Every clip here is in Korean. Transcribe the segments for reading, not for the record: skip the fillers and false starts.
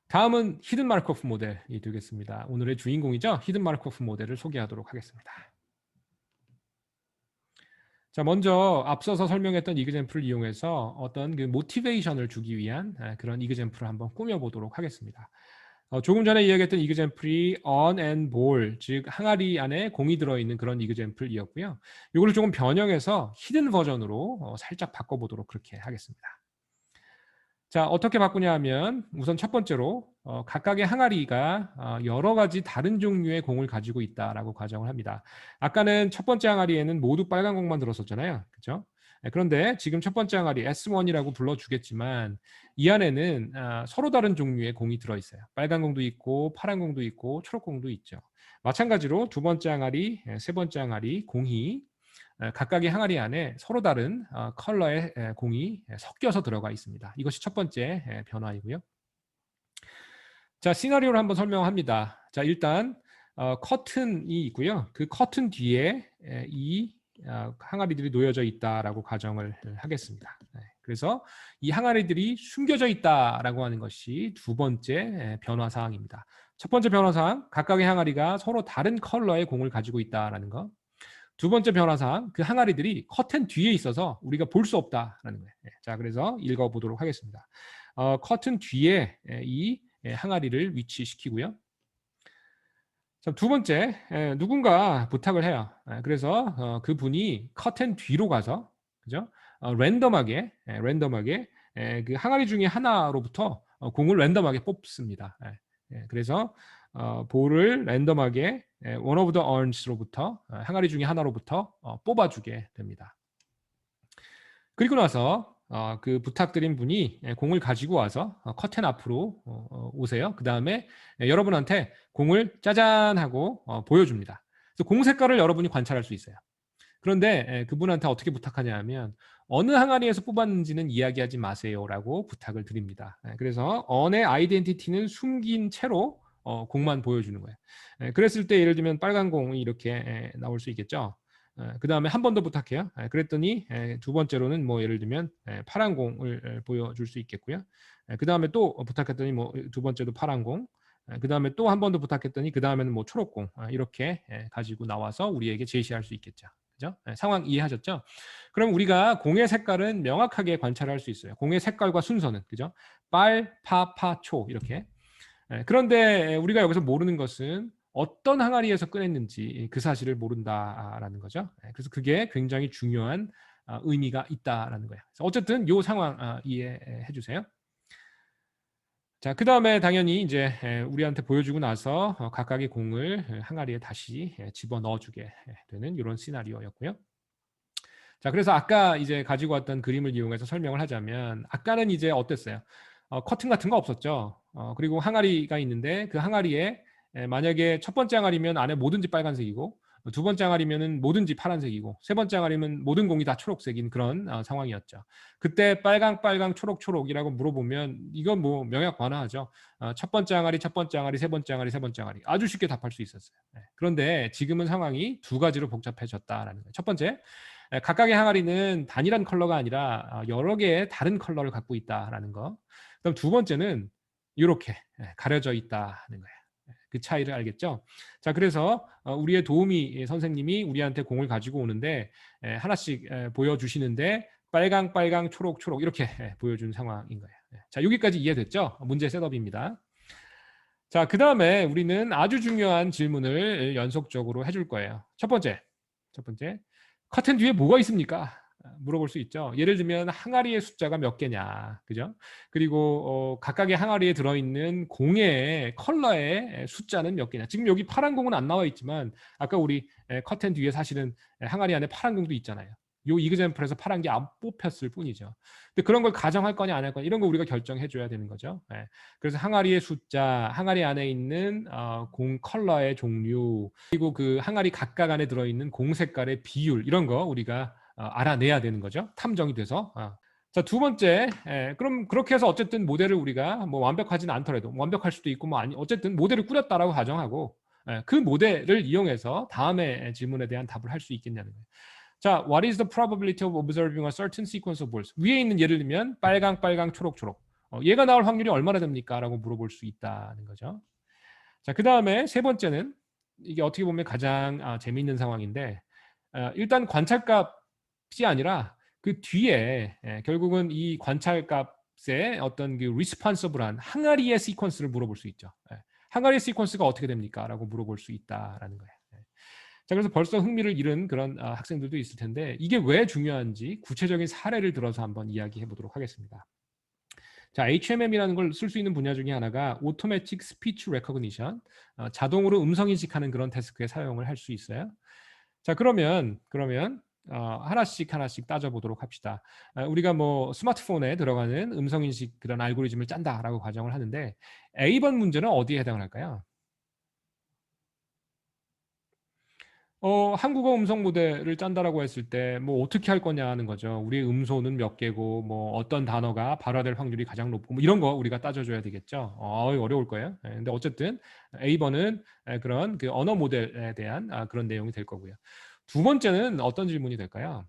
다음은 히든 마르코프 모델이 되겠습니다. 오늘의 주인공이죠. 히든 마르코프 모델을 소개하도록 하겠습니다. 자, 먼저 앞서서 설명했던 이그젬플을 이용해서 어떤 그 모티베이션을 주기 위한 그런 이그젬플을 한번 꾸며보도록 하겠습니다. 조금 전에 이야기했던 이그젬플이 on and ball, 즉 항아리 안에 공이 들어있는 그런 이그젬플이었고요. 이걸 조금 변형해서 히든 버전으로 살짝 바꿔보도록 그렇게 하겠습니다. 자, 어떻게 바꾸냐 하면 우선 첫 번째로 각각의 항아리가 여러 가지 다른 종류의 공을 가지고 있다라고 가정을 합니다. 아까는 첫 번째 항아리에는 모두 빨간 공만 들었었잖아요. 그렇죠? 그런데 지금 첫 번째 항아리 S1이라고 불러주겠지만 이 안에는 서로 다른 종류의 공이 들어있어요. 빨간 공도 있고 파란 공도 있고 초록 공도 있죠. 마찬가지로 두 번째 항아리, 세 번째 항아리 공이 각각의 항아리 안에 서로 다른 컬러의 공이 섞여서 들어가 있습니다. 이것이 첫 번째 변화이고요. 자, 시나리오를 한번 설명합니다. 자, 일단 커튼이 있고요. 그 커튼 뒤에 이 항아리들이 놓여져 있다라고 가정을 하겠습니다. 그래서 이 항아리들이 숨겨져 있다라고 하는 것이 두 번째 변화 사항입니다. 첫 번째 변화 사항, 각각의 항아리가 서로 다른 컬러의 공을 가지고 있다라는 것. 두 번째 변화사항, 그 항아리들이 커튼 뒤에 있어서 우리가 볼 수 없다라는 거예요. 자, 그래서 읽어보도록 하겠습니다. 커튼 뒤에 이 항아리를 위치시키고요. 자, 두 번째, 누군가 부탁을 해요. 그래서 그 분이 커튼 뒤로 가서, 그죠? 랜덤하게 그 항아리 중에 하나로부터 공을 랜덤하게 뽑습니다. 그래서 볼을 랜덤하게 one of the urns로부터 항아리 중에 하나로부터 뽑아주게 됩니다. 그리고 나서 그 부탁드린 분이 공을 가지고 와서 커튼 앞으로 오세요. 그 다음에 여러분한테 공을 짜잔 하고 보여줍니다. 그래서 공 색깔을 여러분이 관찰할 수 있어요. 그런데 그분한테 어떻게 부탁하냐 하면 어느 항아리에서 뽑았는지는 이야기하지 마세요라고 부탁을 드립니다. 그래서 on의 아이덴티티는 숨긴 채로 공만 보여주는 거예요. 그랬을 때 예를 들면 빨간 공이 이렇게 나올 수 있겠죠. 그 다음에 한 번 더 부탁해요. 그랬더니 두 번째로는 뭐 예를 들면 파란 공을 보여줄 수 있겠고요. 그 다음에 또 부탁했더니 뭐 두 번째도 파란 공. 그 다음에 또 한 번 더 부탁했더니 그 다음에는 뭐 초록공 이렇게 가지고 나와서 우리에게 제시할 수 있겠죠. 그죠? 상황 이해하셨죠? 그럼 우리가 공의 색깔은 명확하게 관찰할 수 있어요. 공의 색깔과 순서는 그죠? 빨, 파, 파, 초 이렇게. 그런데 우리가 여기서 모르는 것은 어떤 항아리에서 꺼냈는지 그 사실을 모른다라는 거죠. 그래서 그게 굉장히 중요한 의미가 있다라는 거예요. 어쨌든 이 상황 이해해 주세요. 자, 그 다음에 당연히 이제 우리한테 보여주고 나서 각각의 공을 항아리에 다시 집어 넣어주게 되는 이런 시나리오였고요. 자, 그래서 아까 이제 가지고 왔던 그림을 이용해서 설명을 하자면 아까는 이제 어땠어요? 커튼 같은 거 없었죠. 그리고 항아리가 있는데 그 항아리에 만약에 첫 번째 항아리면 안에 뭐든지 빨간색이고 두 번째 항아리면은 뭐든지 파란색이고 세 번째 항아리면 모든 공이 다 초록색인 그런 상황이었죠. 그때 빨강 초록 초록이라고 물어보면 이건 뭐 명약 관화하죠. 첫 번째 항아리 첫 번째 항아리 세 번째 항아리 세 번째 항아리 아주 쉽게 답할 수 있었어요. 그런데 지금은 상황이 두 가지로 복잡해졌다라는 거예요. 첫 번째, 각각의 항아리는 단일한 컬러가 아니라 여러 개의 다른 컬러를 갖고 있다라는 거. 그럼 두 번째는 이렇게 가려져 있다는 거예요. 그 차이를 알겠죠? 자, 그래서 우리의 도우미 선생님이 우리한테 공을 가지고 오는데 하나씩 보여주시는데 빨강, 초록 이렇게 보여준 상황인 거예요. 자, 여기까지 이해됐죠? 문제 셋업입니다. 자, 그 다음에 우리는 아주 중요한 질문을 연속적으로 해줄 거예요. 첫 번째, 커튼 뒤에 뭐가 있습니까? 물어볼 수 있죠. 예를 들면 항아리의 숫자가 몇 개냐, 그죠? 그리고 각각의 항아리에 들어있는 공의 컬러의 숫자는 몇 개냐. 지금 여기 파란 공은 안 나와 있지만 아까 우리 커튼 뒤에 사실은 항아리 안에 파란 공도 있잖아요. 요 이그젬플에서 파란 게 안 뽑혔을 뿐이죠. 근데 그런 걸 가정할 거냐 안 할 거냐 이런 거 우리가 결정해 줘야 되는 거죠. 그래서 항아리의 숫자, 항아리 안에 있는 공 컬러의 종류, 그리고 그 항아리 각각 안에 들어있는 공 색깔의 비율 이런 거 우리가 알아내야 되는 거죠. 탐정이 돼서. 자, 두 번째, 그럼 그렇게 해서 어쨌든 모델을 우리가 뭐 완벽하지는 않더라도 완벽할 수도 있고 뭐 아니 어쨌든 모델을 꾸렸다라고 가정하고 그 모델을 이용해서 다음에 질문에 대한 답을 할 수 있겠냐는 거예요. 자, what is the probability of observing a certain sequence of balls? 위에 있는 예를 들면 빨강, 초록. 얘가 나올 확률이 얼마나 됩니까? 라고 물어볼 수 있다는 거죠. 자, 그 다음에 세 번째는 이게 어떻게 보면 가장 재미있는 상황인데 일단 관찰값이 아니라 그 뒤에 결국은 이 관찰값의 어떤 그 리스폰서블한 항아리의 시퀀스를 물어볼 수 있죠. 항아리의 시퀀스가 어떻게 됩니까? 라고 물어볼 수 있다라는 거예요. 자, 그래서 벌써 흥미를 잃은 그런 학생들도 있을 텐데 이게 왜 중요한지 구체적인 사례를 들어서 한번 이야기해 보도록 하겠습니다. 자, HMM이라는 걸 쓸 수 있는 분야 중에 하나가 Automatic Speech Recognition, 자동으로 음성 인식하는 그런 태스크에 사용을 할 수 있어요. 자, 그러면 하나씩 따져보도록 합시다. 우리가 뭐 스마트폰에 들어가는 음성 인식 그런 알고리즘을 짠다라고 가정을 하는데 A번 문제는 어디에 해당을 할까요? 한국어 음성 모델을 짠다라고 했을 때 뭐 어떻게 할 거냐 하는 거죠. 우리의 음소는 몇 개고 뭐 어떤 단어가 발화될 확률이 가장 높고 뭐 이런 거 우리가 따져줘야 되겠죠. 어려울 거예요. 근데 어쨌든 A번은 그런 그 언어 모델에 대한 그런 내용이 될 거고요. 두 번째는 어떤 질문이 될까요?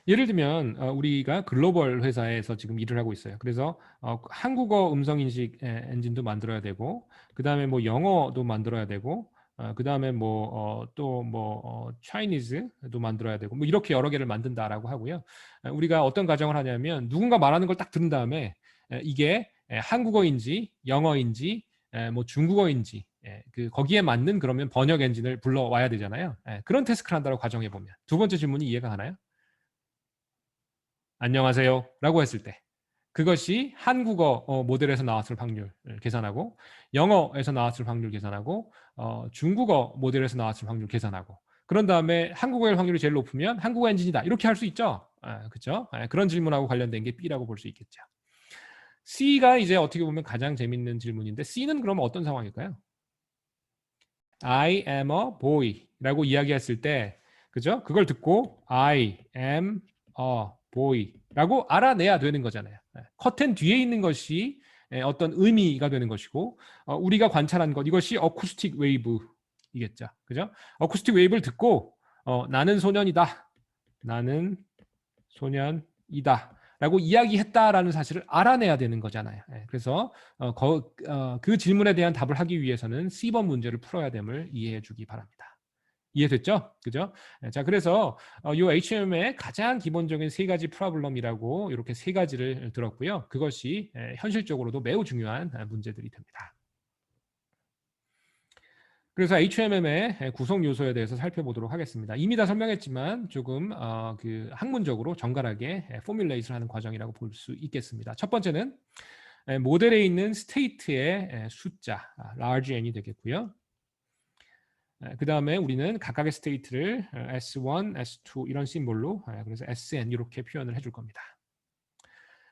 예를 들면 우리가 글로벌 회사에서 지금 일을 하고 있어요. 그래서 한국어 음성 인식 엔진도 만들어야 되고, 그 다음에 뭐 영어도 만들어야 되고, 그 다음에 뭐 또 뭐 차이니즈도 만들어야 되고, 뭐 이렇게 여러 개를 만든다라고 하고요. 우리가 어떤 가정을 하냐면 누군가 말하는 걸 딱 들은 다음에 이게 한국어인지 영어인지 뭐 중국어인지 그 거기에 맞는 그러면 번역 엔진을 불러와야 되잖아요. 그런 태스크를 한다고 가정해 보면 두 번째 질문이 이해가 가나요? 안녕하세요 라고 했을 때 그것이 한국어 모델에서 나왔을 확률 계산하고 영어에서 나왔을 확률 계산하고 중국어 모델에서 나왔을 확률 계산하고 그런 다음에 한국어의 확률이 제일 높으면 한국어 엔진이다 이렇게 할 수 있죠. 그렇죠? 그런 질문하고 관련된 게 B라고 볼 수 있겠죠. C가 이제 어떻게 보면 가장 재밌는 질문인데 C는 그러면 어떤 상황일까요? I am a boy라고 이야기했을 때 그죠? 그걸 듣고 I am a boy라고 알아내야 되는 거잖아요. 커튼 뒤에 있는 것이 어떤 의미가 되는 것이고 우리가 관찰한 것 이것이 어쿠스틱 웨이브이겠죠. 그죠? 어쿠스틱 웨이브를 듣고 나는 소년이다. 나는 소년이다. 라고 이야기했다라는 사실을 알아내야 되는 거잖아요. 그래서 그 질문에 대한 답을 하기 위해서는 C번 문제를 풀어야 됨을 이해해 주기 바랍니다. 이해됐죠? 그죠? 자, 그래서 이 HMM의 가장 기본적인 세 가지 프로블럼이라고 이렇게 세 가지를 들었고요. 그것이 현실적으로도 매우 중요한 문제들이 됩니다. 그래서 HMM의 구성 요소에 대해서 살펴보도록 하겠습니다. 이미 다 설명했지만 조금 그 학문적으로 정갈하게 포뮬레이트를 하는 과정이라고 볼 수 있겠습니다. 첫 번째는 모델에 있는 스테이트의 숫자 large n이 되겠고요. 그 다음에 우리는 각각의 스테이트를 S1, S2 이런 심볼로 그래서 SN 이렇게 표현을 해줄 겁니다.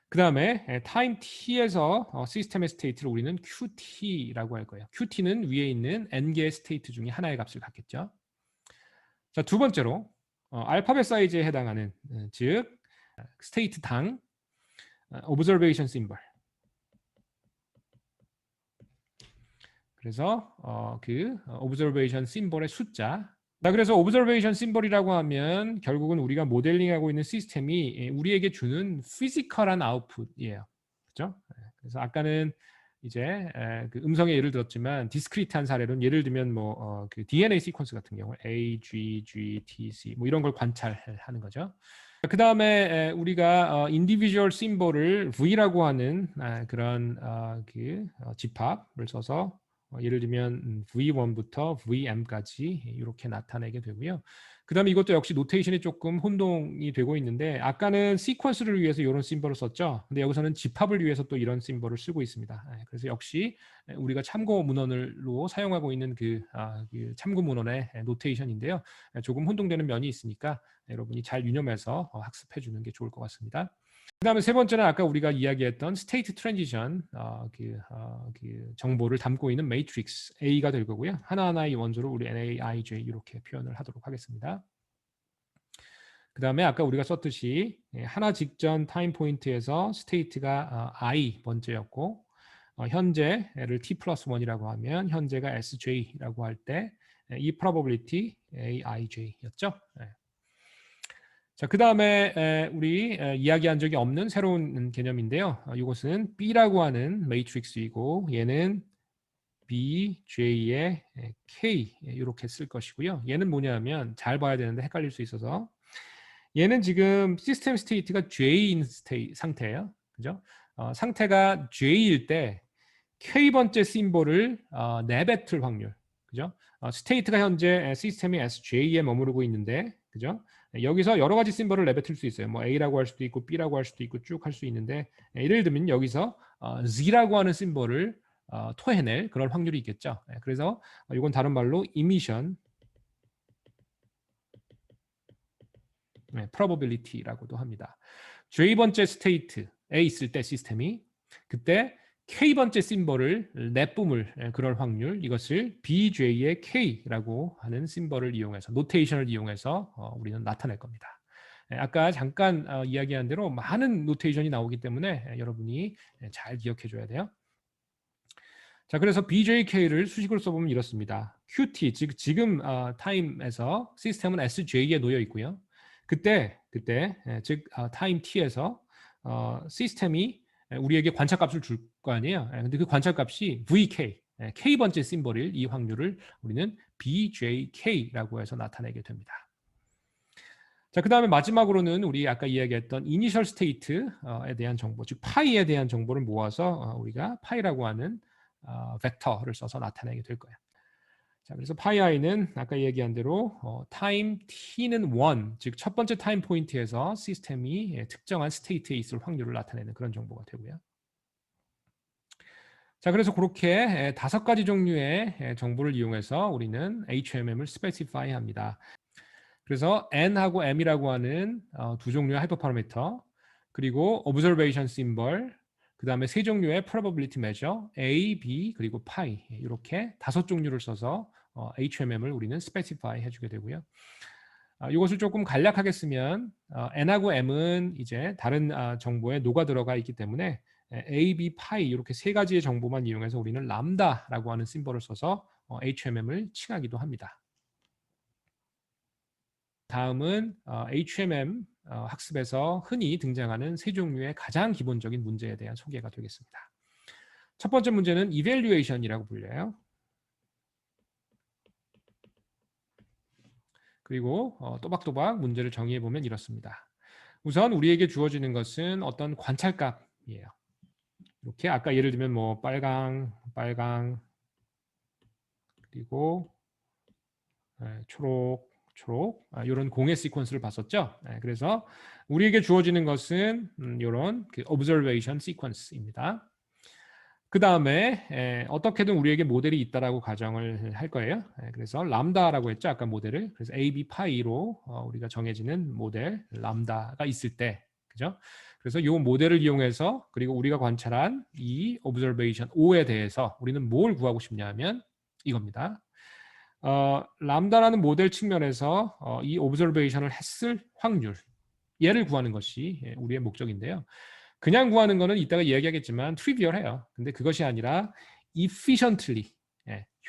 그 다음에 타임 t에서 시스템의 스테이트를 우리는 qt라고 할 거예요. qt는 위에 있는 n개의 스테이트 중에 하나의 값을 갖겠죠. 자, 두 번째로 알파벳 사이즈에 해당하는 즉 스테이트당 observation symbol. 그래서 그 observation symbol의 숫자. 자, 그래서 observation symbol이라고 하면 결국은 우리가 모델링하고 있는 시스템이 우리에게 주는 피지컬한 아웃풋이에요. 그렇죠? 그래서 아까는 이제 그 음성의 예를 들었지만 디스크리트한 사례로는 예를 들면 뭐 그 DNA 시퀀스 같은 경우 A, G, G, T, C 뭐 이런 걸 관찰하는 거죠. 그 다음에 우리가 인디비주얼 심볼을 V라고 하는 그런 그 집합을 써서 예를 들면 V1부터 VM까지 이렇게 나타내게 되고요. 그 다음에 이것도 역시 노테이션이 조금 혼동이 되고 있는데 아까는 시퀀스를 위해서 이런 심볼을 썼죠. 근데 여기서는 집합을 위해서 또 이런 심볼을 쓰고 있습니다. 그래서 역시 우리가 참고 문헌으로 사용하고 있는 그 참고 문헌의 노테이션인데요. 조금 혼동되는 면이 있으니까 여러분이 잘 유념해서 학습해 주는 게 좋을 것 같습니다. 그 다음에 세 번째는 아까 우리가 이야기했던 스테이트 트랜지션 그 정보를 담고 있는 매트릭스 A가 될 거고요. 하나하나의 원소를 우리 NAIJ 이렇게 표현을 하도록 하겠습니다. 그 다음에 아까 우리가 썼듯이 하나 직전 타임 포인트에서 스테이트가 I 번째였고 현재를 T 플러스 1이라고 하면 현재가 SJ라고 할 때 이 probability AIJ였죠. 자, 그 다음에 우리 이야기한 적이 없는 새로운 개념인데요. 이것은 B라고 하는 매트릭스이고 얘는 B, J의 K 이렇게 쓸 것이고요. 얘는 뭐냐면 잘 봐야 되는데 헷갈릴 수 있어서 얘는 지금 시스템 스테이트가 J인 상태예요. 그죠? 상태가 J일 때 K번째 심볼을 내뱉을 확률. 그죠? 스테이트가 현재 시스템이 SJ에 머무르고 있는데, 그죠? 여기서 여러 가지 심볼을 내뱉을 수 있어요. 뭐 A라고 할 수도 있고 B라고 할 수도 있고 쭉 할 수 있는데, 예를 들면 여기서 Z라고 하는 심볼을 토해낼 그런 확률이 있겠죠. 그래서 이건 다른 말로 emission probability라고도 합니다. J번째 스테이트에 있을 때 시스템이 그때 K번째 심볼을 내뿜을 그럴 확률 이것을 BJ의 K라고 하는 심볼을 이용해서 노테이션을 이용해서 우리는 나타낼 겁니다. 아까 잠깐 이야기한 대로 많은 노테이션이 나오기 때문에 여러분이 잘 기억해 줘야 돼요. 자, 그래서 BJK를 수식으로 써보면 이렇습니다. QT, 즉 지금 타임에서 시스템은 SJ에 놓여 있고요. 그때 즉 타임 T에서 시스템이 우리에게 관찰값을 줄 거 아니에요. 근데 그 관찰값이 VK, K번째 심볼일 이 확률을 우리는 BJK라고 해서 나타내게 됩니다. 자, 그 다음에 마지막으로는 우리 아까 이야기했던 이니셜 스테이트에 대한 정보, 즉 파이에 대한 정보를 모아서 우리가 파이라고 하는 벡터를 써서 나타내게 될 거예요. 자, 그래서 파이 i는 아까 얘기한 대로 타임 t는 1, 즉 첫 번째 타임 포인트에서 시스템이 특정한 스테이트에 있을 확률을 나타내는 그런 정보가 되고요. 자, 그래서 그렇게 5가지 종류의 정보를 이용해서 우리는 HMM을 스페시파이 합니다. 그래서 N하고 M이라고 하는 두 종류의 하이퍼 파라미터, 그리고 observation symbol, 그 다음에 세 종류의 probability measure, A, B, 그리고 파이 이렇게 5종류를 써서 HMM을 우리는 specify 해주게 되고요. 이것을 조금 간략하게 쓰면 N하고 M은 이제 다른 정보에 녹아 들어가 있기 때문에 A, B, 파이 이렇게 3가지의 정보만 이용해서 우리는 람다라고 하는 심볼을 써서 HMM을 칭하기도 합니다. 다음은 HMM 학습에서 흔히 등장하는 세 종류의 가장 기본적인 문제에 대한 소개가 되겠습니다. 첫 번째 문제는 evaluation이라고 불려요. 그리고 또박또박 문제를 정의해 보면 이렇습니다. 우선 우리에게 주어지는 것은 어떤 관찰값이에요. 이렇게 아까 예를 들면 뭐 빨강, 그리고 초록, 이런 공의 시퀀스를 봤었죠. 그래서 우리에게 주어지는 것은 이런 그 observation sequence입니다. 그 다음에 어떻게든 우리에게 모델이 있다라고 가정을 할 거예요. 그래서 람다라고 했죠. 아까 모델을. 그래서 A, B, 파이로 우리가 정해지는 모델 람다가 있을 때, 그죠? 그래서 이 모델을 이용해서 그리고 우리가 관찰한 이 observation O에 대해서 우리는 뭘 구하고 싶냐면 이겁니다. 람다라는 모델 측면에서 이 observation을 했을 확률, 얘를 구하는 것이 우리의 목적인데요. 그냥 구하는 거는 이따가 이야기하겠지만 트리비얼해요. 근데 그것이 아니라 efficiently,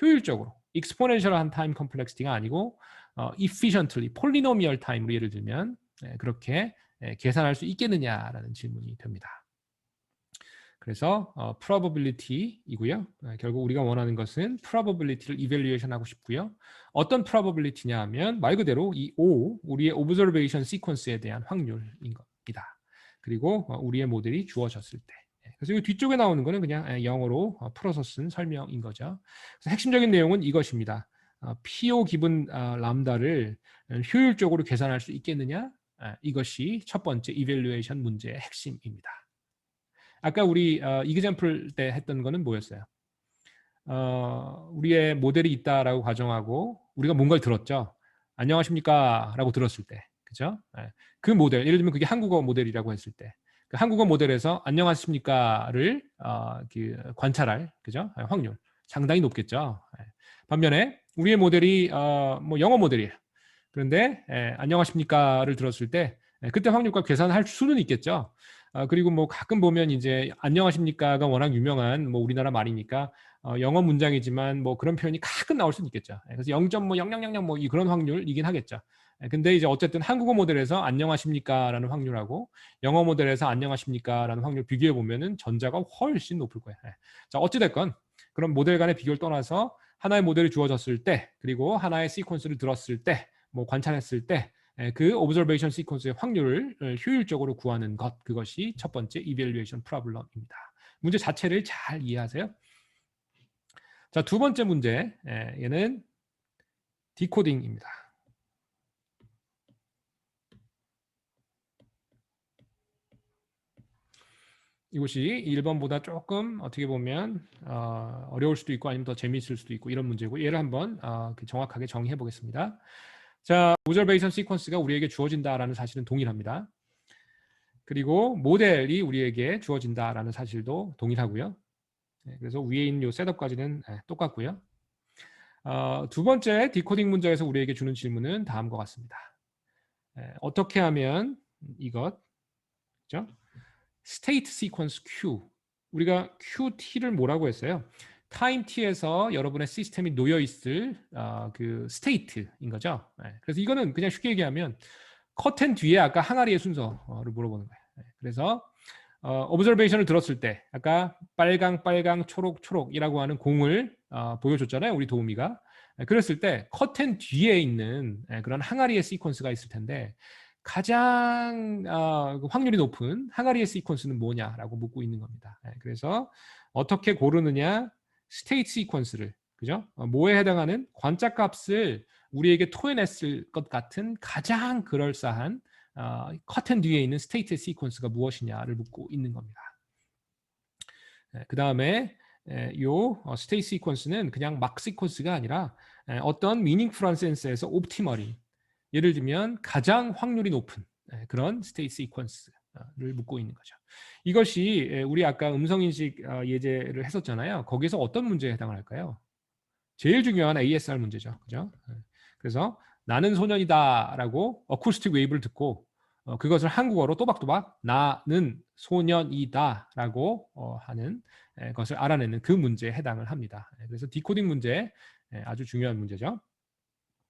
효율적으로, exponential한 time complexity가 아니고 efficiently, polynomial time로 예를 들면 그렇게 계산할 수 있겠느냐라는 질문이 됩니다. 그래서 probability이고요. 결국 우리가 원하는 것은 probability를 evaluation 하고 싶고요. 어떤 probability냐 하면 말 그대로 이 O, 우리의 observation sequence에 대한 확률인 겁니다. 그리고 우리의 모델이 주어졌을 때. 그래서 이 뒤쪽에 나오는 거는 그냥 영어로 풀어서 쓴 설명인 거죠. 그래서 핵심적인 내용은 이것입니다. PO 기분 람다를 효율적으로 계산할 수 있겠느냐? 이것이 첫 번째 이밸류에이션 문제의 핵심입니다. 아까 우리 이그젬플 때 했던 거는 뭐였어요? 우리의 모델이 있다라고 가정하고 우리가 뭔가를 들었죠. 안녕하십니까? 라고 들었을 때. 그죠? 그 모델, 예를 들면 그게 한국어 모델이라고 했을 때. 그 한국어 모델에서 안녕하십니까를 관찰할 그죠? 확률 상당히 높겠죠. 반면에 우리의 모델이 뭐 영어 모델이에요. 그런데 안녕하십니까를 들었을 때 그때 확률과 계산할 수는 있겠죠. 그리고 뭐 가끔 보면 이제 안녕하십니까가 워낙 유명한 뭐 우리나라 말이니까 영어 문장이지만 뭐 그런 표현이 가끔 나올 수는 있겠죠. 그래서 0.0000 뭐 그런 확률이긴 하겠죠. 근데 이제 어쨌든 한국어 모델에서 안녕하십니까라는 확률하고 영어 모델에서 안녕하십니까라는 확률 비교해 보면은 전자가 훨씬 높을 거예요. 자, 어찌 됐건 그럼 모델 간의 비교를 떠나서 하나의 모델이 주어졌을 때 그리고 하나의 시퀀스를 들었을 때 뭐 관찰했을 때 그 오브저베이션 시퀀스의 확률을 효율적으로 구하는 것, 그것이 첫 번째 이밸류에이션 프로블럼입니다. 문제 자체를 잘 이해하세요. 자, 두 번째 문제, 얘는 디코딩입니다. 이것이 1번보다 조금 어떻게 보면 어려울 수도 있고 아니면 더 재미있을 수도 있고 이런 문제고, 얘를 한번 정확하게 정의해 보겠습니다. 자, 오브저베이션 시퀀스가 우리에게 주어진다라는 사실은 동일합니다. 그리고 모델이 우리에게 주어진다라는 사실도 동일하고요. 그래서 위에 있는 이 셋업까지는 똑같고요. 두 번째 디코딩 문제에서 우리에게 주는 질문은 다음과 같습니다. 어떻게 하면 이것, 그죠? 스테이트 시퀀스 Q, 우리가 QT를 뭐라고 했어요? 타임 T에서 여러분의 시스템이 놓여 있을 그 스테이트인 거죠. 그래서 이거는 그냥 쉽게 얘기하면 커튼 뒤에 아까 항아리의 순서를 물어보는 거예요. 그래서 오브저베이션을 들었을 때 아까 빨강 빨강 초록 초록이라고 하는 공을 보여줬잖아요, 우리 도우미가. 그랬을 때 커튼 뒤에 있는 그런 항아리의 시퀀스가 있을 텐데 가장 확률이 높은 항아리의 시퀀스는 뭐냐라고 묻고 있는 겁니다. 그래서 어떻게 고르느냐, 스테이트 시퀀스를, 그죠? 뭐에 해당하는 관짝값을 우리에게 토해냈을 것 같은 가장 그럴싸한 커튼 뒤에 있는 스테이트 시퀀스가 무엇이냐를 묻고 있는 겁니다. 그 다음에 요 스테이트 시퀀스는 그냥 막 시퀀스가 아니라 어떤 미닝풀한 센스에서 옵티멀인, 예를 들면 가장 확률이 높은 그런 스테이트 시퀀스를 묻고 있는 거죠. 이것이 우리 아까 음성인식 예제를 했었잖아요. 거기서 어떤 문제에 해당을 할까요? 제일 중요한 ASR 문제죠. 그죠? 그래서 나는 소년이다라고 어쿠스틱 웨이브를 듣고 그것을 한국어로 또박또박 나는 소년이다라고 하는 것을 알아내는 그 문제에 해당을 합니다. 그래서 디코딩 문제 아주 중요한 문제죠.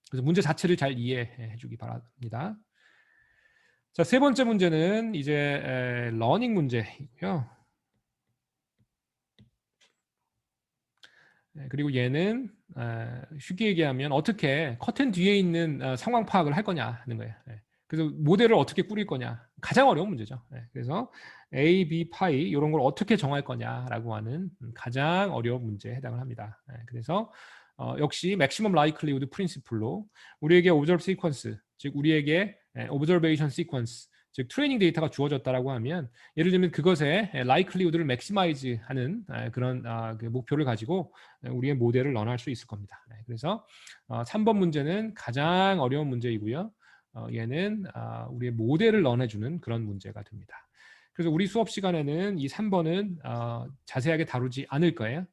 그래서 문제 자체를 잘 이해해 주기 바랍니다. 자, 세 번째 문제는 이제 러닝 문제이고요. 그리고 얘는 쉽게 얘기하면 어떻게 커튼 뒤에 있는 상황 파악을 할 거냐 하는 거예요. 그래서 모델을 어떻게 꾸릴 거냐, 가장 어려운 문제죠. 그래서 A, B, 파이 이런 걸 어떻게 정할 거냐라고 하는 가장 어려운 문제에 해당을 합니다. 그래서 역시 맥시멈 라이클리우드 프린시플로 우리에게 오브저브 시퀀스, 즉 우리에게 오브저베이션 시퀀스, 즉 트레이닝 데이터가 주어졌다라고 하면 예를 들면 그것의 라이클리우드를 맥시마이즈하는 그런 그 목표를 가지고 우리의 모델을 런할 수 있을 겁니다. 그래서 3번 문제는 가장 어려운 문제이고요. 얘는 우리의 모델을 런해주는 그런 문제가 됩니다. 그래서 우리 수업 시간에는 이 3번은 자세하게 다루지 않을 거예요.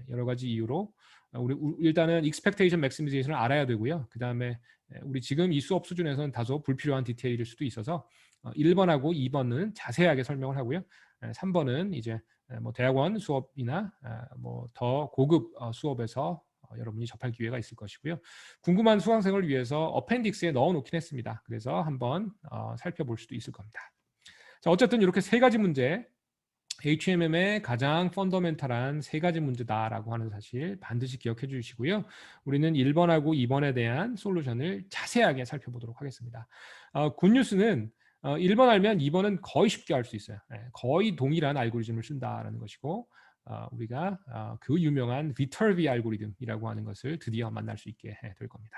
여러 가지 이유로 우리 일단은 expectation maximization을 알아야 되고요. 그 다음에 우리 지금 이 수업 수준에서는 다소 불필요한 디테일일 수도 있어서 1번하고 2번은 자세하게 설명을 하고요. 3번은 이제 뭐 대학원 수업이나 뭐 더 고급 수업에서 여러분이 접할 기회가 있을 것이고요. 궁금한 수강생을 위해서 어펜딕스에 넣어놓긴 했습니다. 그래서 한번 살펴볼 수도 있을 겁니다. 자, 어쨌든 이렇게 세 가지 문제, HMM의 가장 펀더멘탈한 세 가지 문제다라고 하는 사실 반드시 기억해 주시고요. 우리는 1번하고 2번에 대한 솔루션을 자세하게 살펴보도록 하겠습니다. 굿뉴스는 1번 알면 2번은 거의 쉽게 할 수 있어요. 거의 동일한 알고리즘을 쓴다라는 것이고 우리가 그 유명한 비털비 알고리즘이라고 하는 것을 드디어 만날 수 있게 될 겁니다.